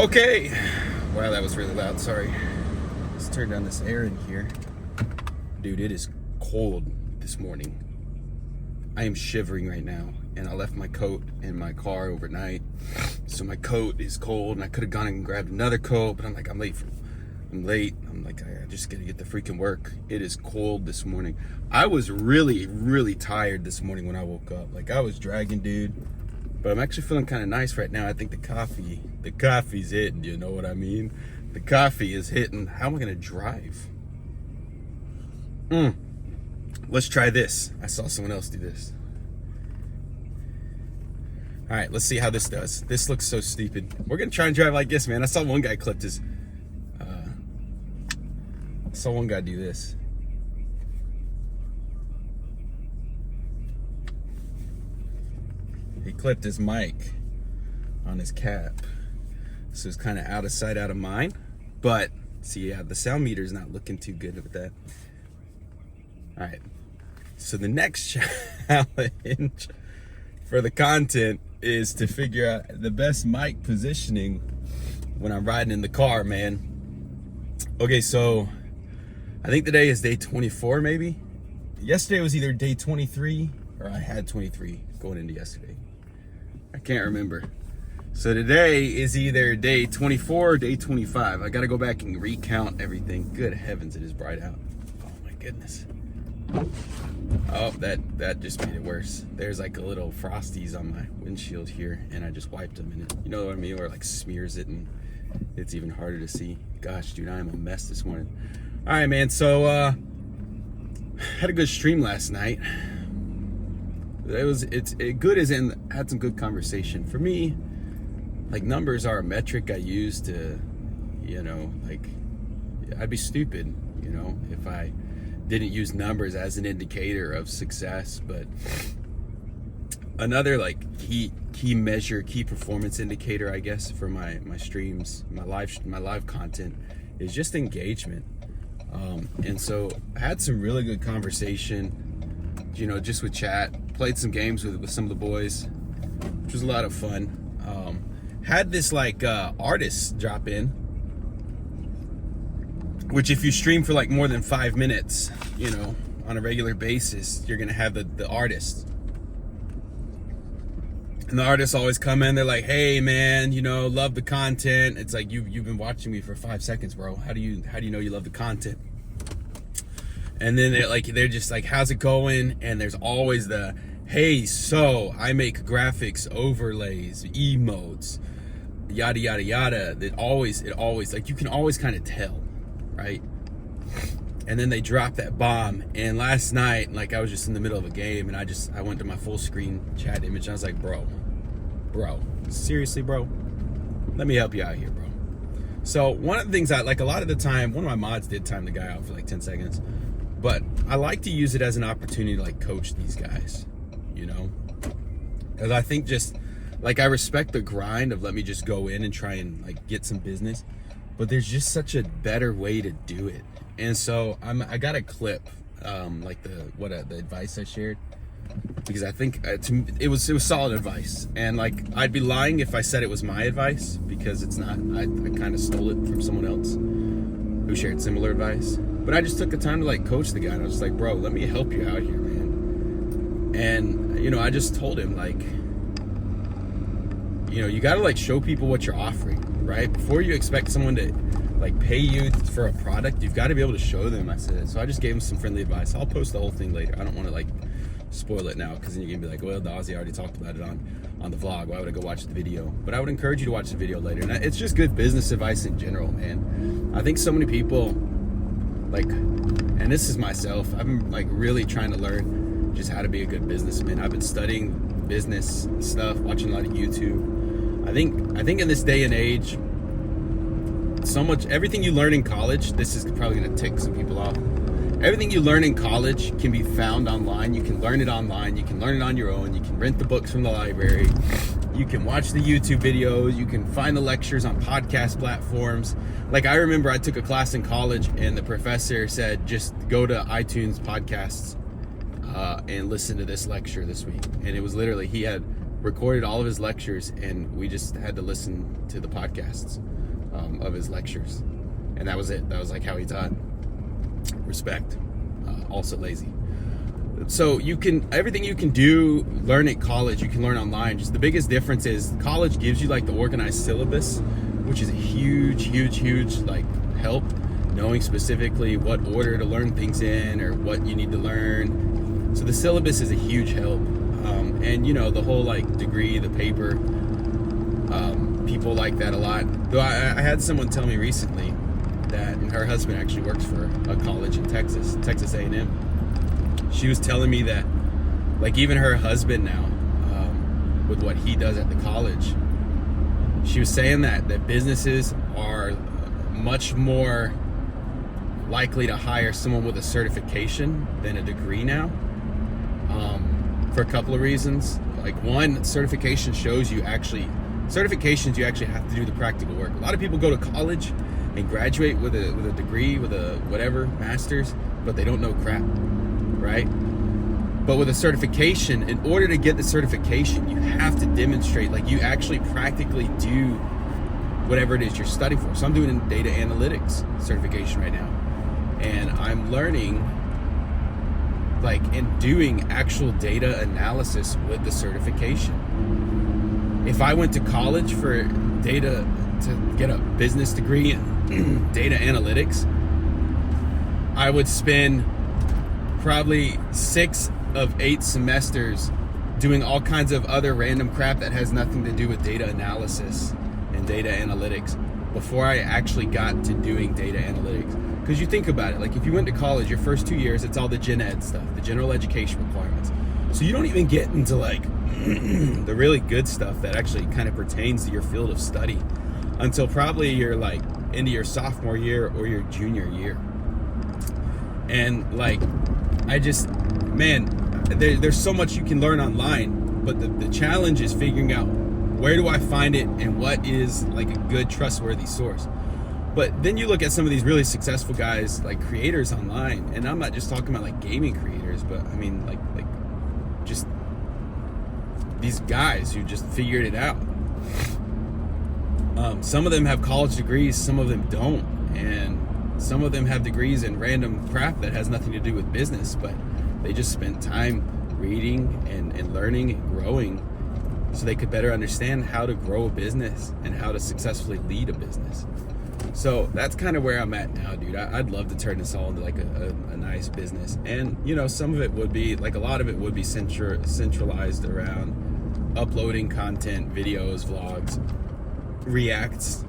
Okay. Wow, that was really loud. Sorry. Let's turn down this air in here. Dude, it is cold this morning. I am shivering right now, and I left my coat in my car overnight. So my coat is cold, and I could have gone and grabbed another coat, but I'm like, I'm late. I'm like, I just gotta get to freaking work. It is cold this morning. I was really, really tired this morning when I woke up. Like, I was dragging, dude. But I'm actually feeling kind of nice right now. I think the coffee's hitting, you know what I mean? The coffee is hitting. How am I gonna drive? Let's try this. I saw someone else do this. All right, let's see how this does. This looks so stupid. We're gonna try and drive like this, man. I saw one guy clipped his, I saw one guy do this. He clipped his mic on his cap. So it's kind of out of sight, out of mind. But, see, yeah, the sound meter is not looking too good with that. All right. So the next challenge for the content is to figure out the best mic positioning when I'm riding in the car, man. Okay, so I think today is day 24, maybe. Yesterday was either day 23 or I had 23 going into yesterday. I can't remember. So today is either day 24 or day 25. I gotta go back and recount everything. Good heavens, it is bright out. Oh my goodness. Oh, that just made it worse. There's like a little frosties on my windshield here, and I just wiped them in it. You know what I mean? Where it like smears it and it's even harder to see. Gosh, dude, I am a mess this morning. All right, man. So had a good stream last night. It's good as in had some good conversation. For me, like, numbers are a metric I use to, you know, like, I'd be stupid, you know, if I didn't use numbers as an indicator of success. But another like key measure, key performance indicator, I guess, for my streams, my live content is just engagement. And so I had some really good conversation, you know, just with chat, played some games with some of the boys, which was a lot of fun. Had this like artist drop in, which if you stream for like more than 5 minutes, you know, on a regular basis, you're gonna have the artist. And the artists always come in, they're like, hey man, you know, love the content. It's like, you've been watching me for 5 seconds, bro. How do you know you love the content? And then they're just like, how's it going? And there's always the, hey, so I make graphics, overlays, emotes, yada yada yada. It always like, you can always kind of tell, right? And then they drop that bomb. And last night, like, I was just in the middle of a game, and I went to my full screen chat image, and I was like, bro, seriously, bro, let me help you out here, bro. So one of the things I like, a lot of the time, one of my mods did time the guy out for like 10 seconds, but I like to use it as an opportunity to like coach these guys, you know, because I think just like, I respect the grind of let me just go in and try and like get some business, but there's just such a better way to do it. And so I got a clip, like the advice I shared, because I think it was solid advice. And like, I'd be lying if I said it was my advice, because it's not. I kind of stole it from someone else who shared similar advice. But I just took the time to like coach the guy, and I was just like, bro, let me help you out here, man. And you know, I just told him, like, you know, you got to like show people what you're offering, right? Before you expect someone to like pay you for a product, you've got to be able to show them. I said, so I just gave him some friendly advice. I'll post the whole thing later. I don't want to like spoil it now, because then you're gonna be like, well, the Aussie already talked about it on the vlog. Why would I go watch the video? But I would encourage you to watch the video later. And it's just good business advice in general, man. I think so many people like, and this is myself, I've been like really trying to learn just how to be a good businessman. I've been studying business stuff, watching a lot of YouTube. I think in this day and age, so much, everything you learn in college, this is probably gonna tick some people off. Everything you learn in college can be found online. You can learn it online. You can learn it on your own. You can rent the books from the library. You can watch the YouTube videos. You can find the lectures on podcast platforms. Like, I remember I took a class in college, and the professor said, just go to iTunes podcasts and listen to this lecture this week. And it was literally, he had recorded all of his lectures, and we just had to listen to the podcasts of his lectures, and that was it. That was like how he taught. Respect. Also lazy. So everything you can learn at college, you can learn online. Just the biggest difference is college gives you like the organized syllabus, which is a huge like help, knowing specifically what order to learn things in or what you need to learn. So the syllabus is a huge help. And the whole like degree, the paper, people like that a lot. Though I had someone tell me recently that her husband actually works for a college in Texas A&M. She was telling me that, like, even her husband now, with what he does at the college, she was saying that businesses are much more likely to hire someone with a certification than a degree now, for a couple of reasons. Like, one, certifications you actually have to do the practical work. A lot of people go to college and graduate with a degree, with a whatever, master's, but they don't know crap. Right? But with a certification, in order to get the certification, you have to demonstrate, like, you actually practically do whatever it is you're studying for. So I'm doing a data analytics certification right now, and I'm learning, like, and doing actual data analysis with the certification. If I went to college for data to get a business degree in data analytics, I would spend probably 6 of 8 semesters doing all kinds of other random crap that has nothing to do with data analysis and data analytics before I actually got to doing data analytics. Because you think about it, like, if you went to college, your first 2 years, it's all the gen ed stuff, the general education requirements. So you don't even get into like the really good stuff that actually kind of pertains to your field of study until probably you're like into your sophomore year or your junior year. And like, there's so much you can learn online, but the challenge is figuring out where do I find it and what is like a good, trustworthy source. But then you look at some of these really successful guys, like creators online, and I'm not just talking about like gaming creators, but I mean like just these guys who just figured it out. Some of them have college degrees, some of them don't, and some of them have degrees in random crap that has nothing to do with business, but they just spent time reading and learning and growing so they could better understand how to grow a business and how to successfully lead a business. So that's kind of where I'm at now, dude. I'd love to turn this all into like a nice business. And, some of it would be, like, a lot of it would be centralized around uploading content, videos, vlogs, reacts,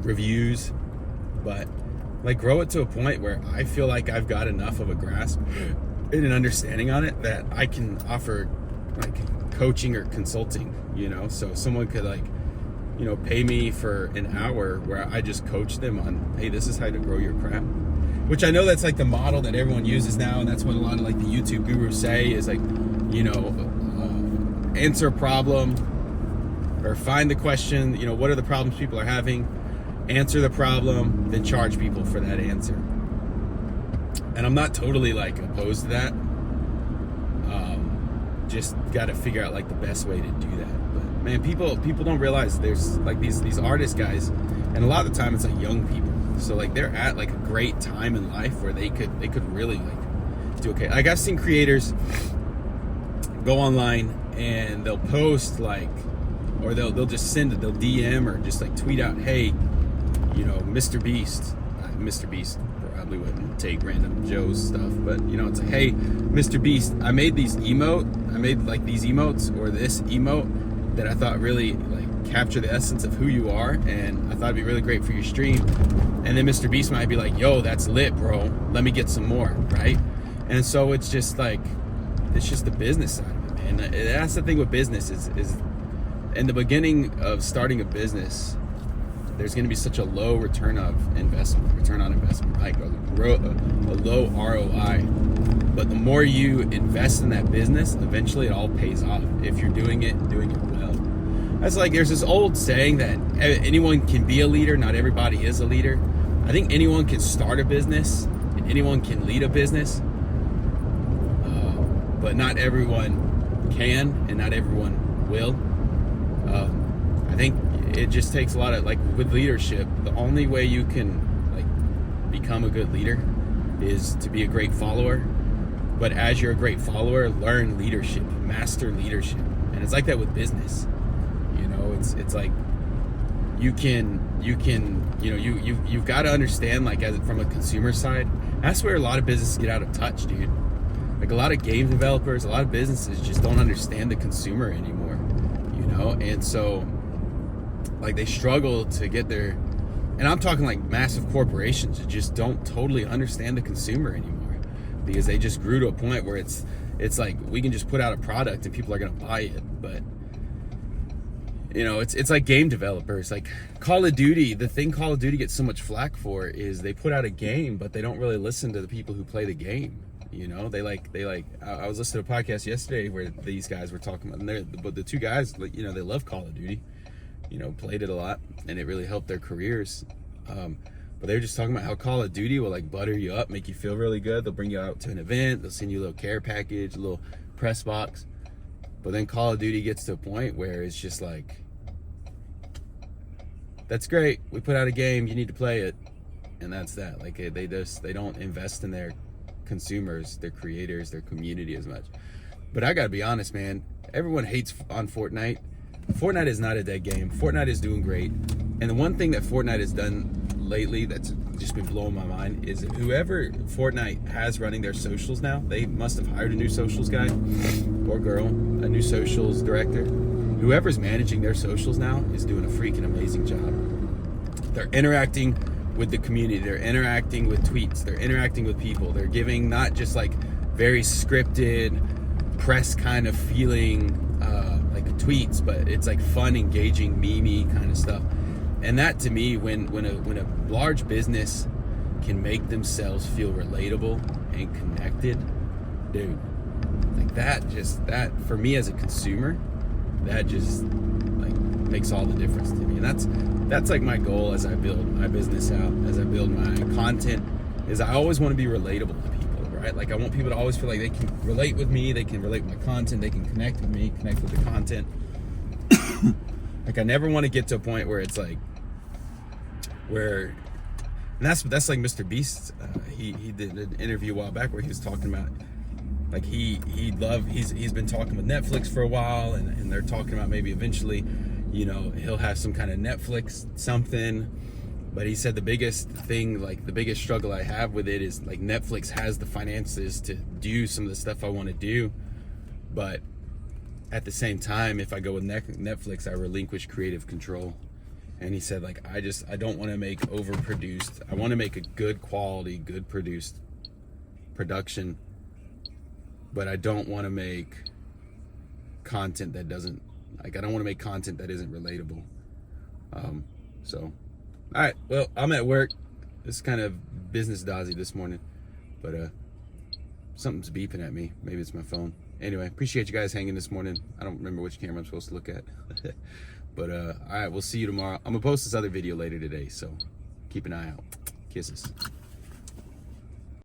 reviews, but like grow it to a point where I feel like I've got enough of a grasp and an understanding on it that I can offer like coaching or consulting, so someone could like, pay me for an hour where I just coach them on, hey, this is how to grow your crap, which I know that's like the model that everyone uses now. And that's what a lot of like the YouTube gurus say is like, answer a problem or find the question, what are the problems people are having, answer the problem, then charge people for that answer. And I'm not totally like opposed to that. Just got to figure out like the best way to do that. But man, people don't realize there's like these artist guys, and a lot of the time it's like young people. So like they're at like a great time in life where they could really like do okay. Like I've seen creators go online and they'll post like, or they'll just send it, they'll DM or just like tweet out, hey, Mr. Beast probably wouldn't take random Joe's stuff, but it's like, hey, Mr. Beast, I made these emotes or this emote that I thought really like capture the essence of who you are, and I thought it'd be really great for your stream. And then Mr. Beast might be like, yo, that's lit, bro, let me get some more, right? And so it's just like, it's just the business side of it, man. That's the thing with business is in the beginning of starting a business, there's going to be such a low return on investment, like a low ROI. But the more you invest in that business, eventually it all pays off if you're doing it well. That's like, there's this old saying that anyone can be a leader, not everybody is a leader. I think anyone can start a business and anyone can lead a business, but not everyone can and not everyone will. I think it just takes a lot of, like, with leadership, the only way you can, like, become a good leader is to be a great follower. But as you're a great follower, learn leadership, master leadership. And it's like that with business. You know, it's like you've got to understand, like, as from a consumer side, that's where a lot of businesses get out of touch, dude. Like, a lot of game developers, a lot of businesses just don't understand the consumer anymore, you know? And so, like, they struggle to get their, and I'm talking like massive corporations that just don't totally understand the consumer anymore, because they just grew to a point where it's like, we can just put out a product and people are going to buy it. But, you know, it's like game developers, like Call of Duty. The thing Call of Duty gets so much flack for is they put out a game, but they don't really listen to the people who play the game. You know, they like. I was listening to a podcast yesterday where these guys were talking about, but the two guys, you know, they love Call of Duty. You know, played it a lot, and it really helped their careers. But they were just talking about how Call of Duty will, like, butter you up, make you feel really good. They'll bring you out to an event. They'll send you a little care package, a little press box. But then Call of Duty gets to a point where it's just like, that's great. We put out a game. You need to play it, and that's that. Like, they don't invest in their consumers, their creators, their community as much. But I gotta be honest, man. Everyone hates on Fortnite. Fortnite is not a dead game. Fortnite is doing great. And the one thing that Fortnite has done lately that's just been blowing my mind is that whoever Fortnite has running their socials now, they must have hired a new socials guy or girl, a new socials director. Whoever's managing their socials now is doing a freaking amazing job. They're interacting with the community. They're interacting with tweets. They're interacting with people. They're giving not just like very scripted press kind of feeling like tweets, but it's like fun, engaging, meme kind of stuff. And that, to me, when a large business can make themselves feel relatable and connected, dude, like that for me as a consumer, that just like makes all the difference to me. And that's like my goal as I build my business out, as I build my content, is I always want to be relatable to people, right? Like, I want people to always feel like they can relate with me, they can relate with my content, they can connect with me, connect with the content. Like, I never want to get to a point where it's like, and that's like Mr. Beast. He did an interview a while back where he was talking about, like, he's been talking with Netflix for a while, and they're talking about maybe eventually, you know, he'll have some kind of Netflix something. But he said the biggest thing, like the biggest struggle I have with it is, like, Netflix has the finances to do some of the stuff I want to do, but at the same time, if I go with Netflix, I relinquish creative control. And he said, like, I don't want to make overproduced. I want to make a good quality, good produced production, but I don't want to make content that doesn't, like, I don't want to make content that isn't relatable. So, all right, well, I'm at work. It's kind of business dozzy this morning, but something's beeping at me. Maybe it's my phone. Anyway, appreciate you guys hanging this morning. I don't remember which camera I'm supposed to look at. But all right, we'll see you tomorrow. I'm gonna post this other video later today, so keep an eye out. Kisses.